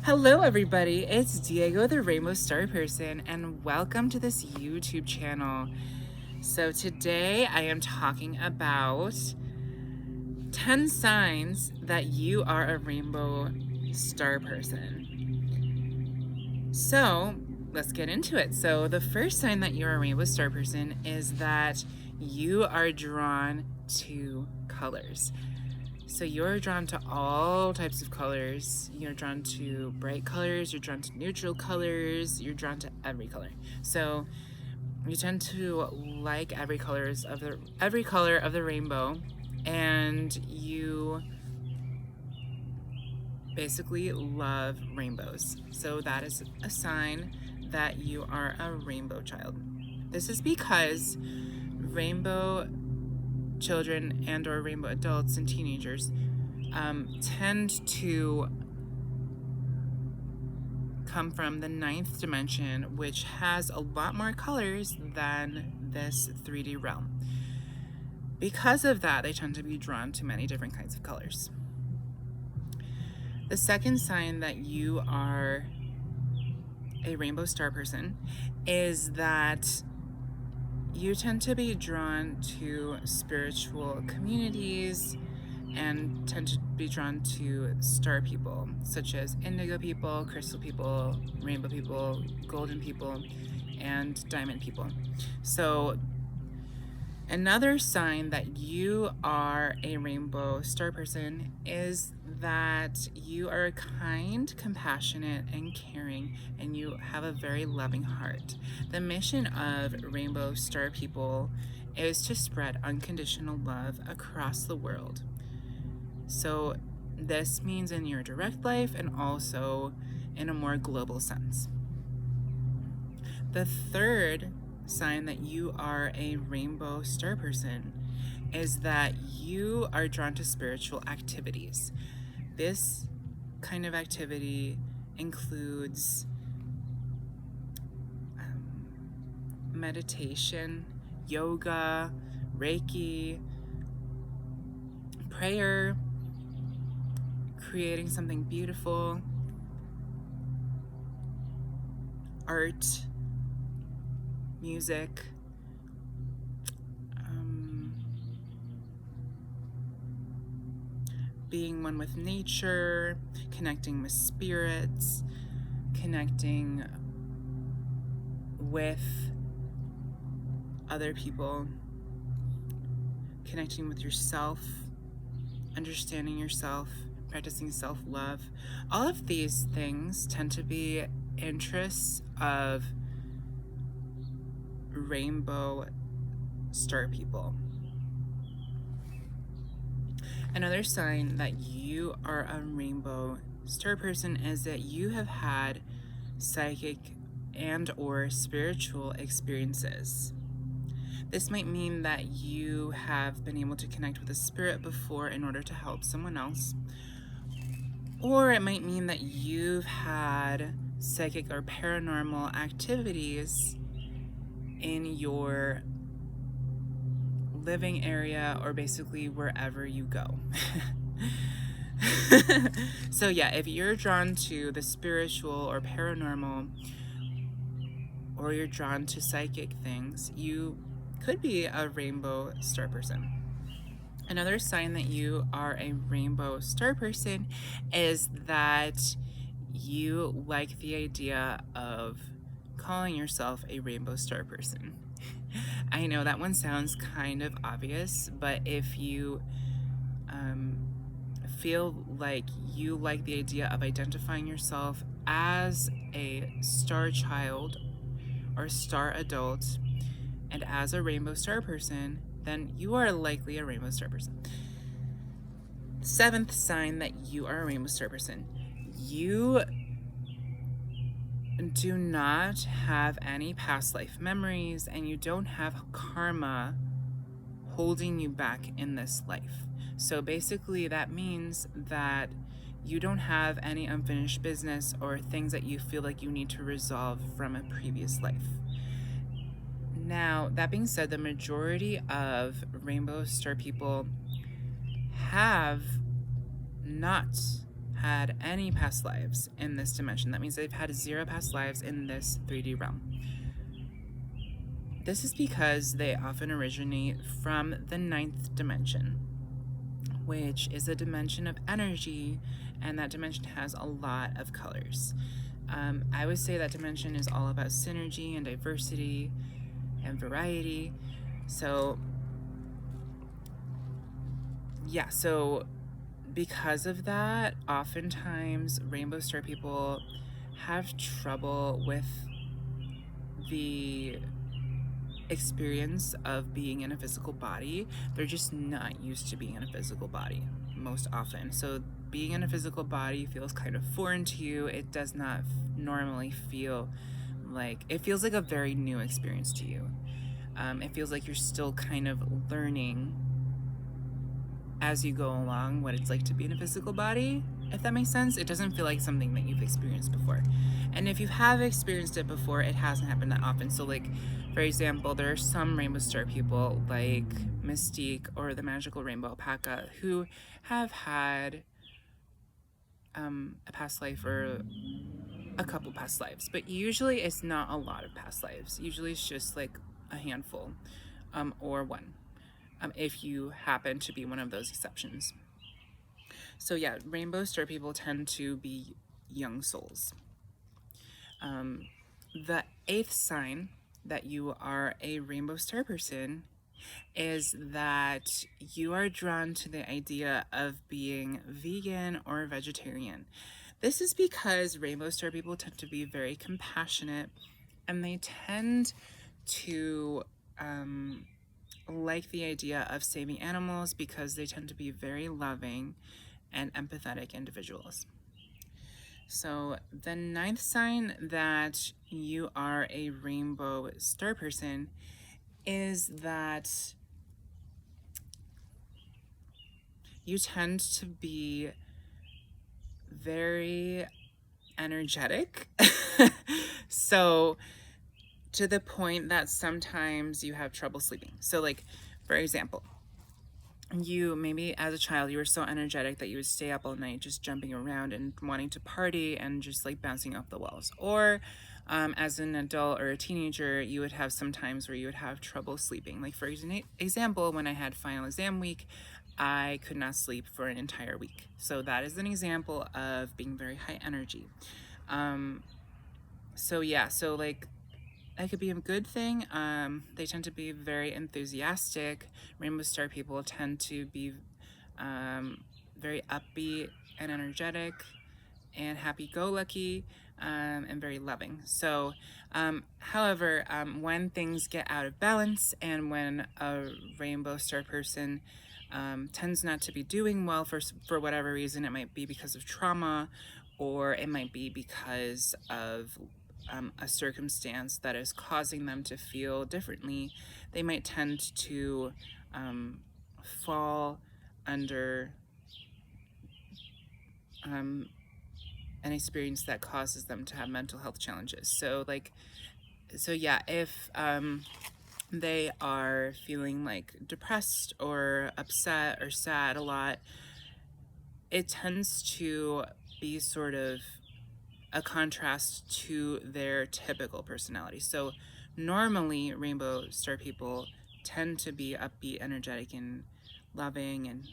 Hello, everybody. It's Diego, the Rainbow Star Person, and welcome to this YouTube channel. So, today I am talking about 10 signs that you are a Rainbow Star Person. So, let's get into it. So, the first sign that you're a Rainbow Star Person is that you are drawn to colors. So you're drawn to all types of colors. You're drawn to bright colors, you're drawn to neutral colors, you're drawn to every color. So you tend to like every color of the rainbow, and you basically love rainbows. So that is a sign that you are a rainbow child. This is because rainbow children and or rainbow adults and teenagers tend to come from the ninth dimension, which has a lot more colors than this 3D realm. Because of that, they tend to be drawn to many different kinds of colors. The second sign that you are a Rainbow Star Person is that you tend to be drawn to spiritual communities and tend to be drawn to star people, such as indigo people, crystal people, rainbow people, golden people, and diamond people. So another sign that you are a Rainbow Star Person is that you are kind, compassionate, and caring, and you have a very loving heart. The mission of Rainbow Star People is to spread unconditional love across the world. So this means in your direct life and also in a more global sense. The third sign that you are a Rainbow Star Person is that you are drawn to spiritual activities. This kind of activity includes meditation, yoga, Reiki, prayer, creating something beautiful, art, music, being one with nature, connecting with spirits, connecting with other people, connecting with yourself, understanding yourself, practicing self-love. All of these things tend to be interests of Rainbow Star people. Another sign that you are a Rainbow Star Person is that you have had psychic and or spiritual experiences. This might mean that you have been able to connect with a spirit before in order to help someone else. Or it might mean that you've had psychic or paranormal activities in your living area or basically wherever you go. So yeah, if you're drawn to the spiritual or paranormal, or you're drawn to psychic things, you could be a Rainbow Star Person. Another sign that you are a Rainbow Star Person is that you like the idea of calling yourself a Rainbow Star Person. I know that one sounds kind of obvious, but if you feel like you like the idea of identifying yourself as a star child or star adult and as a Rainbow Star Person, then you are likely a Rainbow Star Person. Seventh sign that you are a Rainbow Star Person. You do not have any past life memories and you don't have karma holding you back in this life. So basically that means that you don't have any unfinished business or things that you feel like you need to resolve from a previous life. Now, that being said, the majority of Rainbow Star people have not had any past lives in this dimension. That means they've had 0 past lives in this 3D realm. This is because they often originate from the 9th dimension, which is a dimension of energy, and that dimension has a lot of colors. I would say that dimension is all about synergy and diversity and variety. So yeah, so because of that, oftentimes rainbow star people have trouble with the experience of being in a physical body. They're just not used to being in a physical body most often. So being in a physical body feels kind of foreign to you. It does not normally feel like, it feels like a very new experience to you. It feels like you're still kind of learning as you go along what it's like to be in a physical body, if that makes sense. It doesn't feel like something that you've experienced before. And if you have experienced it before, it hasn't happened that often. So like, for example, there are some rainbow star people like Mystique or the magical rainbow alpaca who have had a past life or a couple past lives, but usually it's not a lot of past lives. Usually it's just like a handful, or one, if you happen to be one of those exceptions. So yeah, rainbow star people tend to be young souls. The 8th sign that you are a rainbow star person is that you are drawn to the idea of being vegan or vegetarian. This is because rainbow star people tend to be very compassionate, and they tend to like the idea of saving animals because they tend to be very loving and empathetic individuals. So the 9th sign that you are a rainbow star person is that you tend to be very energetic. So to the point that sometimes you have trouble sleeping. So like, for example, you maybe as a child you were so energetic that you would stay up all night just jumping around and wanting to party and just like bouncing off the walls. Or as an adult or a teenager, you would have some times where you would have trouble sleeping. Like for example, when I had final exam week, I could not sleep for an entire week. So that is an example of being very high energy. So yeah, so like, that could be a good thing. They tend to be very enthusiastic. Rainbow star people tend to be very upbeat and energetic and happy-go-lucky, and very loving. So, however, when things get out of balance and when a rainbow star person tends not to be doing well for whatever reason, it might be because of trauma, or it might be because of a circumstance that is causing them to feel differently, they might tend to fall under an experience that causes them to have mental health challenges. So like, so yeah, if they are feeling like depressed or upset or sad a lot, it tends to be sort of a contrast to their typical personality. So normally rainbow star people tend to be upbeat, energetic, and loving and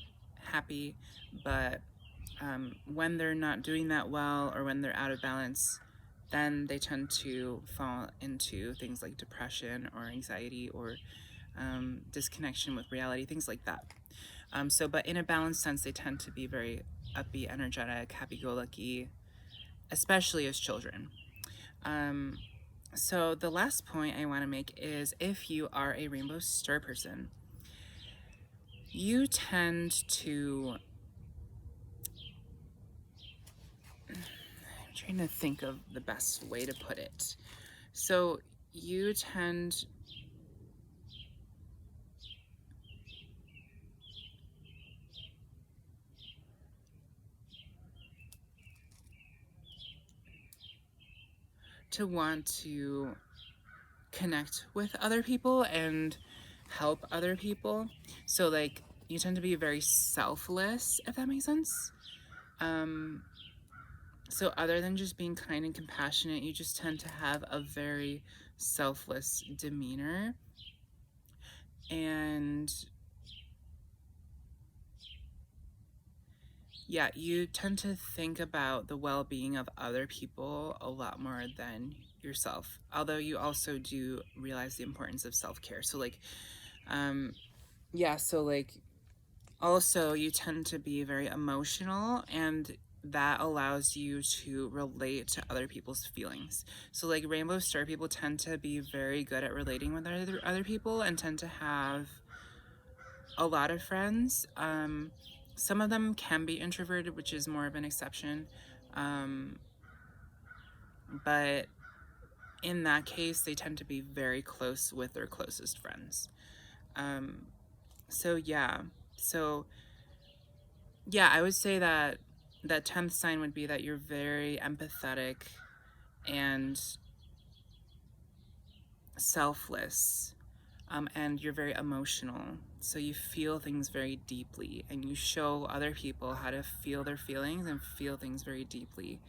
happy, but when they're not doing that well or when they're out of balance, then they tend to fall into things like depression or anxiety or disconnection with reality, things like that. But in a balanced sense, they tend to be very upbeat, energetic, happy-go-lucky, especially as children. So the last point I want to make is, if you are a rainbow star person, you tend to, I'm trying to think of the best way to put it. So you tend to want to connect with other people and help other people. So like, you tend to be very selfless, if that makes sense. So other than just being kind and compassionate, you just tend to have a very selfless demeanor. And yeah, you tend to think about the well-being of other people a lot more than yourself. Although you also do realize the importance of self-care. So like, yeah, so like also you tend to be very emotional, and that allows you to relate to other people's feelings. So like rainbow star people tend to be very good at relating with other people and tend to have a lot of friends. Some of them can be introverted, which is more of an exception. But in that case, they tend to be very close with their closest friends. So yeah, so yeah, I would say that that 10th sign would be that you're very empathetic and selfless, and you're very emotional. So you feel things very deeply, and you show other people how to feel their feelings and feel things very deeply.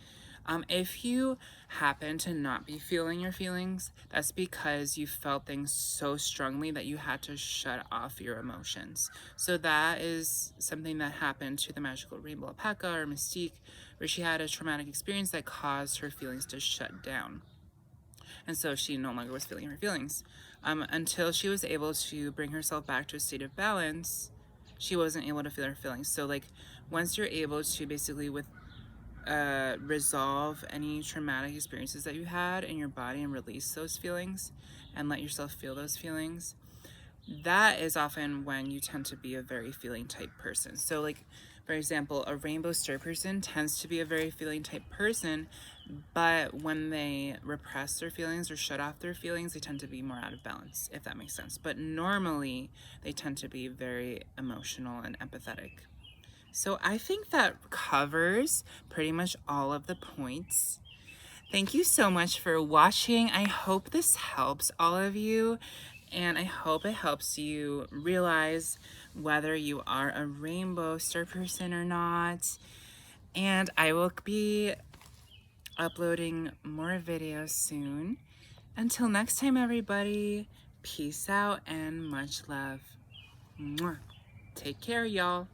If you happen to not be feeling your feelings, that's because you felt things so strongly that you had to shut off your emotions. So that is something that happened to the magical rainbow alpaca or Mystique, where she had a traumatic experience that caused her feelings to shut down. And so she no longer was feeling her feelings. Until she was able to bring herself back to a state of balance, she wasn't able to feel her feelings. So like once you're able to basically resolve any traumatic experiences that you had in your body and release those feelings and let yourself feel those feelings, that is often when you tend to be a very feeling type person. So like, for example, a rainbow star person tends to be a very feeling type person, but when they repress their feelings or shut off their feelings, they tend to be more out of balance, if that makes sense. But normally they tend to be very emotional and empathetic. So I think that covers pretty much all of the points. Thank you so much for watching. I hope this helps all of you, and I hope it helps you realize whether you are a rainbow star person or not. And I will be uploading more videos soon. Until next time, everybody, peace out and much love. Mwah. Take care, y'all.